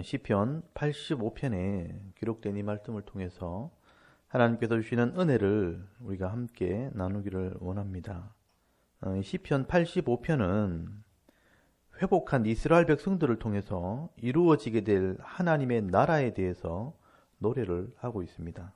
시편 85편에 기록된 이 말씀을 통해서 하나님께서 주시는 은혜를 우리가 함께 나누기를 원합니다. 시편 85편은 회복한 이스라엘 백성들을 통해서 이루어지게 될 하나님의 나라에 대해서 노래를 하고 있습니다.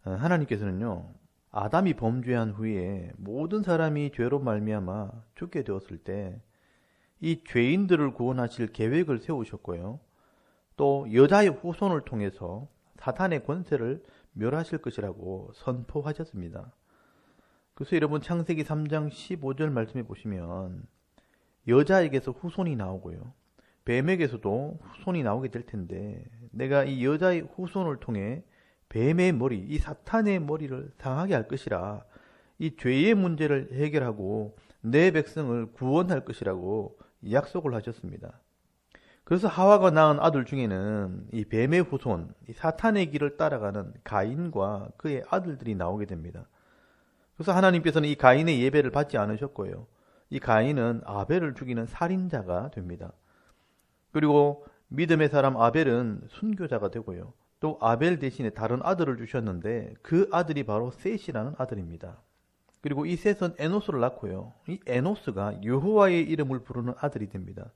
하나님께서는요, 아담이 범죄한 후에 모든 사람이 죄로 말미암아 죽게 되었을 때 이 죄인들을 구원하실 계획을 세우셨고요. 또 여자의 후손을 통해서 사탄의 권세를 멸하실 것이라고 선포하셨습니다. 그래서 여러분 창세기 3장 15절 말씀해 보시면 여자에게서 후손이 나오고요. 뱀에게서도 후손이 나오게 될 텐데 내가 이 여자의 후손을 통해 뱀의 머리, 이 사탄의 머리를 상하게 할 것이라 이 죄의 문제를 해결하고 내 백성을 구원할 것이라고 약속을 하셨습니다. 그래서 하와가 낳은 아들 중에는 이 뱀의 후손, 이 사탄의 길을 따라가는 가인과 그의 아들들이 나오게 됩니다. 그래서 하나님께서는 이 가인의 예배를 받지 않으셨고요. 이 가인은 아벨을 죽이는 살인자가 됩니다. 그리고 믿음의 사람 아벨은 순교자가 되고요. 또 아벨 대신에 다른 아들을 주셨는데 그 아들이 바로 셋이라는 아들입니다. 그리고 이 셋은 에노스를 낳고요. 이 에노스가 여호와의 이름을 부르는 아들이 됩니다.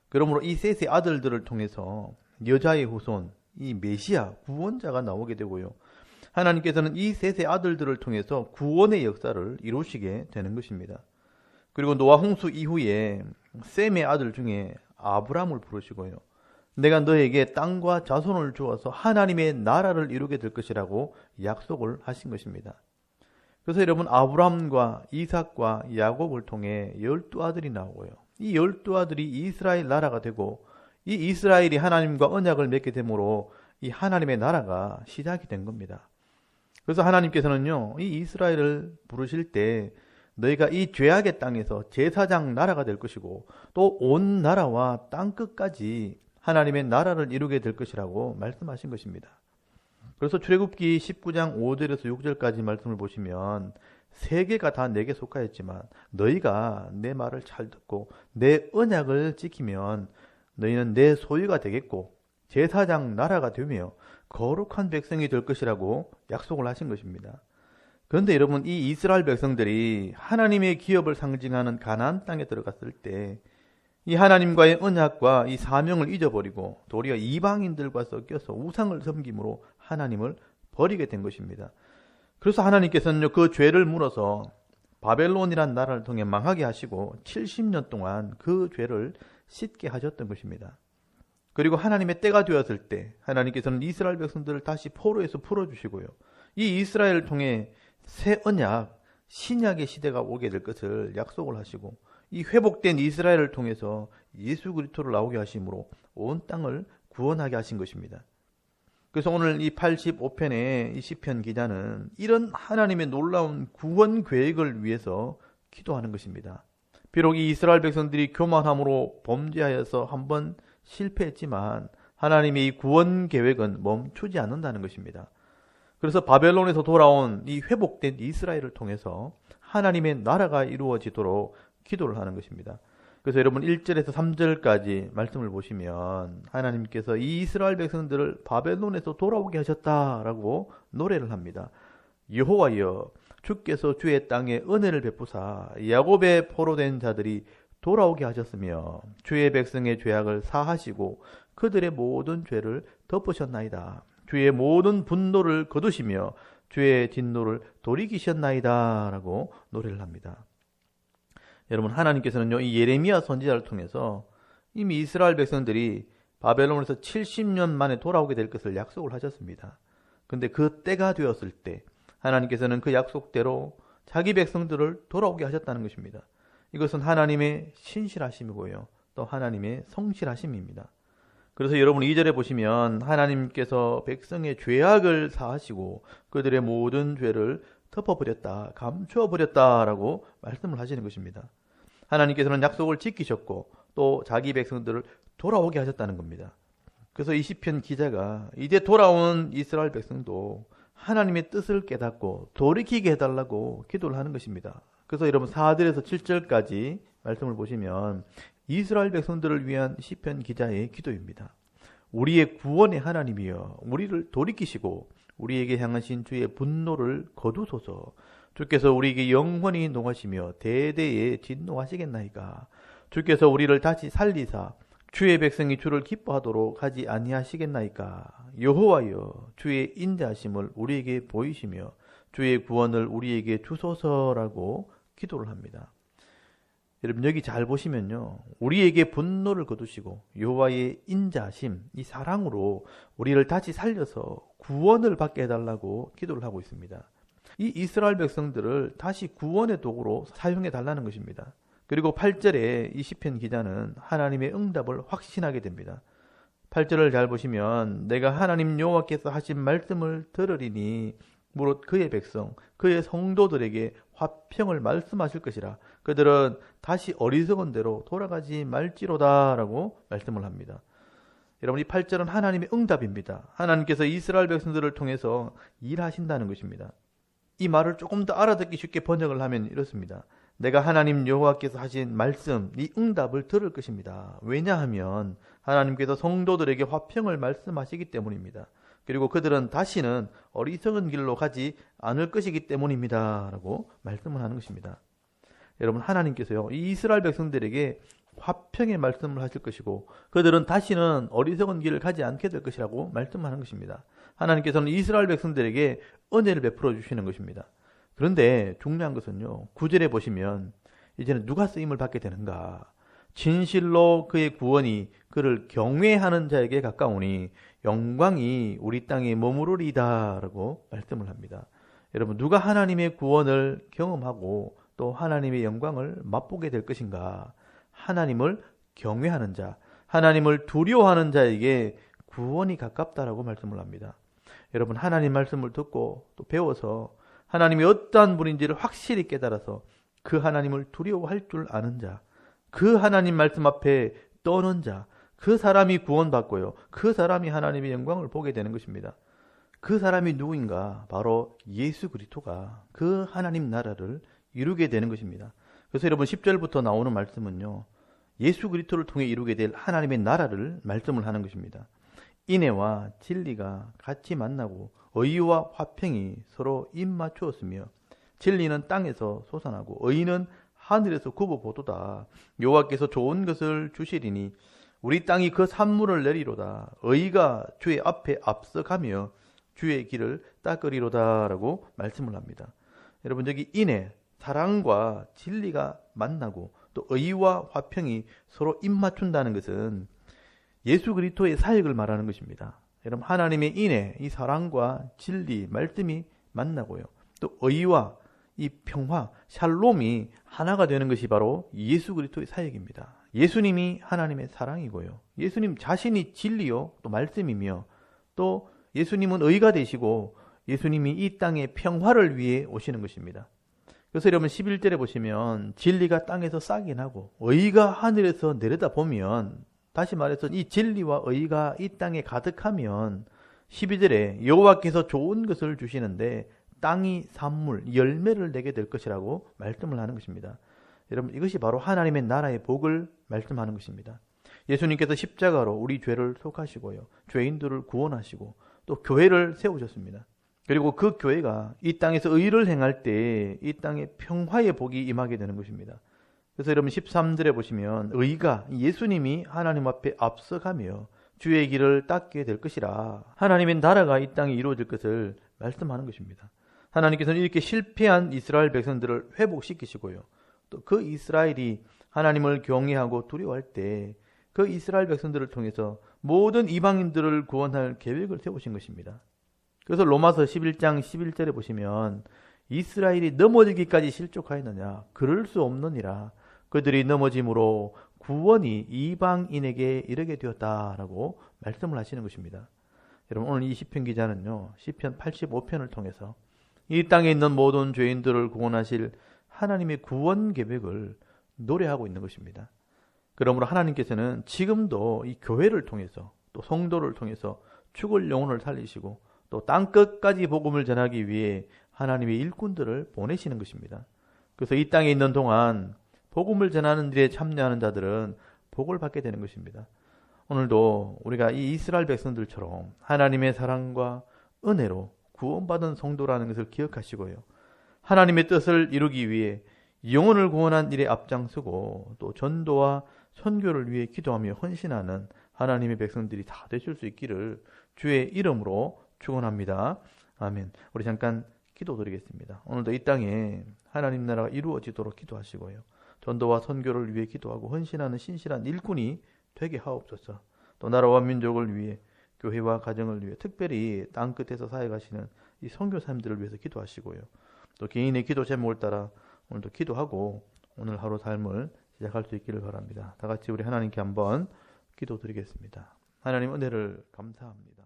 그러므로 이 셋의 아들들을 통해서 여자의 후손, 이 메시아, 구원자가 나오게 되고요. 하나님께서는 이 셋의 아들들을 통해서 구원의 역사를 이루시게 되는 것입니다. 그리고 노아 홍수 이후에 셈의 아들 중에 아브람을 부르시고요. 내가 너에게 땅과 자손을 주어서 하나님의 나라를 이루게 될 것이라고 약속을 하신 것입니다. 그래서 여러분 아브람과 이삭과 야곱을 통해 12아들이 나오고요. 이 12아들이 이스라엘 나라가 되고 이 이스라엘이 하나님과 언약을 맺게 되므로 이 하나님의 나라가 시작이 된 겁니다. 그래서 하나님께서는요, 이 이스라엘을 부르실 때 너희가 이 죄악의 땅에서 제사장 나라가 될 것이고 또 온 나라와 땅 끝까지 하나님의 나라를 이루게 될 것이라고 말씀하신 것입니다. 그래서 출애굽기 19장 5절에서 6절까지 말씀을 보시면 세계가 다 내게 속하였지만 너희가 내 말을 잘 듣고 내 언약을 지키면 너희는 내 소유가 되겠고 제사장 나라가 되며 거룩한 백성이 될 것이라고 약속을 하신 것입니다. 그런데 여러분 이 이스라엘 백성들이 하나님의 기업을 상징하는 가나안 땅에 들어갔을 때 이 하나님과의 언약과 이 사명을 잊어버리고 도리어 이방인들과 섞여서 우상을 섬김으로 하나님을 버리게 된 것입니다. 그래서 하나님께서는 그 죄를 물어서 바벨론이란 나라를 통해 망하게 하시고 70년 동안 그 죄를 씻게 하셨던 것입니다. 그리고 하나님의 때가 되었을 때 하나님께서는 이스라엘 백성들을 다시 포로에서 풀어주시고요. 이 이스라엘을 통해 새 언약, 신약의 시대가 오게 될 것을 약속을 하시고 이 회복된 이스라엘을 통해서 예수 그리스도를 나오게 하심으로 온 땅을 구원하게 하신 것입니다. 그래서 오늘 이 85편의 이 시편 기자는 이런 하나님의 놀라운 구원 계획을 위해서 기도하는 것입니다. 비록 이 이스라엘 백성들이 교만함으로 범죄하여서 한번 실패했지만 하나님의 이 구원 계획은 멈추지 않는다는 것입니다. 그래서 바벨론에서 돌아온 이 회복된 이스라엘을 통해서 하나님의 나라가 이루어지도록 기도를 하는 것입니다. 그래서 여러분 1절에서 3절까지 말씀을 보시면 하나님께서 이 이스라엘 백성들을 바벨론에서 돌아오게 하셨다라고 노래를 합니다. 여호와여 주께서 주의 땅에 은혜를 베푸사 야곱의 포로된 자들이 돌아오게 하셨으며 주의 백성의 죄악을 사하시고 그들의 모든 죄를 덮으셨나이다. 주의 모든 분노를 거두시며 주의 진노를 돌이키셨나이다 라고 노래를 합니다. 여러분 하나님께서는요 이 예레미야 선지자를 통해서 이미 이스라엘 백성들이 바벨론에서 70년 만에 돌아오게 될 것을 약속을 하셨습니다. 그런데 그 때가 되었을 때 하나님께서는 그 약속대로 자기 백성들을 돌아오게 하셨다는 것입니다. 이것은 하나님의 신실하심이고요 또 하나님의 성실하심입니다. 그래서 여러분 2절에 보시면 하나님께서 백성의 죄악을 사하시고 그들의 모든 죄를 덮어버렸다, 감추어버렸다라고 말씀을 하시는 것입니다. 하나님께서는 약속을 지키셨고 또 자기 백성들을 돌아오게 하셨다는 겁니다. 그래서 이 시편 기자가 이제 돌아온 이스라엘 백성도 하나님의 뜻을 깨닫고 돌이키게 해달라고 기도를 하는 것입니다. 그래서 여러분 4절에서 7절까지 말씀을 보시면 이스라엘 백성들을 위한 시편 기자의 기도입니다. 우리의 구원의 하나님이여 우리를 돌이키시고 우리에게 향하신 주의 분노를 거두소서. 주께서 우리에게 영원히 농하시며 대대에 진노하시겠나이까. 주께서 우리를 다시 살리사 주의 백성이 주를 기뻐하도록 하지 아니하시겠나이까. 여호와여 주의 인자하심을 우리에게 보이시며 주의 구원을 우리에게 주소서라고 기도를 합니다. 여러분 여기 잘 보시면요, 우리에게 분노를 거두시고 여호와의 인자하심, 이 사랑으로 우리를 다시 살려서 구원을 받게 해달라고 기도를 하고 있습니다. 이 이스라엘 백성들을 다시 구원의 도구로 사용해 달라는 것입니다. 그리고 8절에 이 시편 기자는 하나님의 응답을 확신하게 됩니다. 8절을 잘 보시면 내가 하나님 여호와께서 하신 말씀을 들으리니 무릇 그의 백성, 그의 성도들에게 화평을 말씀하실 것이라. 그들은 다시 어리석은 대로 돌아가지 말지로다 라고 말씀을 합니다. 여러분 이 8절은 하나님의 응답입니다. 하나님께서 이스라엘 백성들을 통해서 일하신다는 것입니다. 이 말을 조금 더 알아듣기 쉽게 번역을 하면 이렇습니다. 내가 하나님 여호와께서 하신 말씀, 이 응답을 들을 것입니다. 왜냐하면 하나님께서 성도들에게 화평을 말씀하시기 때문입니다. 그리고 그들은 다시는 어리석은 길로 가지 않을 것이기 때문입니다 라고 말씀을 하는 것입니다. 여러분 하나님께서요 이 이스라엘 백성들에게 화평의 말씀을 하실 것이고 그들은 다시는 어리석은 길을 가지 않게 될 것이라고 말씀하는 것입니다. 하나님께서는 이스라엘 백성들에게 은혜를 베풀어 주시는 것입니다. 그런데 중요한 것은요 9절에 보시면 이제는 누가 쓰임을 받게 되는가. 진실로 그의 구원이 그를 경외하는 자에게 가까우니 영광이 우리 땅에 머무르리다 라고 말씀을 합니다. 여러분 누가 하나님의 구원을 경험하고 또 하나님의 영광을 맛보게 될 것인가. 하나님을 경외하는 자, 하나님을 두려워하는 자에게 구원이 가깝다라고 말씀을 합니다. 여러분 하나님 말씀을 듣고 또 배워서 하나님이 어떠한 분인지를 확실히 깨달아서 그 하나님을 두려워할 줄 아는 자, 그 하나님 말씀 앞에 떠는 자, 그 사람이 구원받고요. 그 사람이 하나님의 영광을 보게 되는 것입니다. 그 사람이 누구인가? 바로 예수 그리스도가 그 하나님 나라를 이루게 되는 것입니다. 그래서 여러분 10절부터 나오는 말씀은요. 예수 그리스도를 통해 이루게 될 하나님의 나라를 말씀을 하는 것입니다. 인애와 진리가 같이 만나고 의와 화평이 서로 입맞추었으며 진리는 땅에서 솟아나고 의는 하늘에서 굽어보도다. 여호와께서 좋은 것을 주시리니 우리 땅이 그 산물을 내리로다. 의가 주의 앞에 앞서가며 주의 길을 닦으리로다 라고 말씀을 합니다. 여러분 여기 인애, 사랑과 진리가 만나고 또 의와 화평이 서로 입맞춘다는 것은 예수 그리스도의 사역을 말하는 것입니다. 여러분 하나님의 인애, 이 사랑과 진리, 말씀이 만나고요. 또 의와 이 평화, 샬롬이 하나가 되는 것이 바로 예수 그리스도의 사역입니다. 예수님이 하나님의 사랑이고요. 예수님 자신이 진리요 또 말씀이며 또 예수님은 의가 되시고 예수님이 이 땅의 평화를 위해 오시는 것입니다. 그래서 여러분 11절에 보시면 진리가 땅에서 싹이 나고 의가 하늘에서 내려다 보면 다시 말해서 이 진리와 의가 이 땅에 가득하면 12절에 여호와께서 좋은 것을 주시는데 땅이 산물, 열매를 내게 될 것이라고 말씀을 하는 것입니다. 여러분 이것이 바로 하나님의 나라의 복을 말씀하는 것입니다. 예수님께서 십자가로 우리 죄를 속하시고요. 죄인들을 구원하시고 또 교회를 세우셨습니다. 그리고 그 교회가 이 땅에서 의를 행할 때 이 땅에 평화의 복이 임하게 되는 것입니다. 그래서 여러분 13절에 보시면 의가 예수님이 하나님 앞에 앞서가며 주의 길을 닦게 될 것이라 하나님의 나라가 이 땅에 이루어질 것을 말씀하는 것입니다. 하나님께서는 이렇게 실패한 이스라엘 백성들을 회복시키시고요. 또 그 이스라엘이 하나님을 경외하고 두려워할 때 그 이스라엘 백성들을 통해서 모든 이방인들을 구원할 계획을 세우신 것입니다. 그래서 로마서 11장 11절에 보시면 이스라엘이 넘어지기까지 실족하였느냐? 그럴 수 없느니라. 그들이 넘어짐으로 구원이 이방인에게 이르게 되었다라고 말씀을 하시는 것입니다. 여러분 오늘 이 시편 기자는요. 시편 85편을 통해서 이 땅에 있는 모든 죄인들을 구원하실 하나님의 구원 계획을 노래하고 있는 것입니다. 그러므로 하나님께서는 지금도 이 교회를 통해서 또 성도를 통해서 죽을 영혼을 살리시고 또 땅끝까지 복음을 전하기 위해 하나님의 일꾼들을 보내시는 것입니다. 그래서 이 땅에 있는 동안 복음을 전하는 일에 참여하는 자들은 복을 받게 되는 것입니다. 오늘도 우리가 이 이스라엘 백성들처럼 하나님의 사랑과 은혜로 구원받은 성도라는 것을 기억하시고요. 하나님의 뜻을 이루기 위해 영혼을 구원한 일에 앞장서고 또 전도와 선교를 위해 기도하며 헌신하는 하나님의 백성들이 다 되실 수 있기를 주의 이름으로 축원합니다. 아멘. 우리 잠깐 기도드리겠습니다. 오늘도 이 땅에 하나님 나라가 이루어지도록 기도하시고요. 전도와 선교를 위해 기도하고 헌신하는 신실한 일꾼이 되게 하옵소서. 또 나라와 민족을 위해 교회와 가정을 위해 특별히 땅끝에서 사역하시는 이 선교사님들을 위해서 기도하시고요. 또 개인의 기도 제목을 따라 오늘도 기도하고 오늘 하루 삶을 시작할 수 있기를 바랍니다. 다 같이 우리 하나님께 한번 기도드리겠습니다. 하나님 은혜를 감사합니다.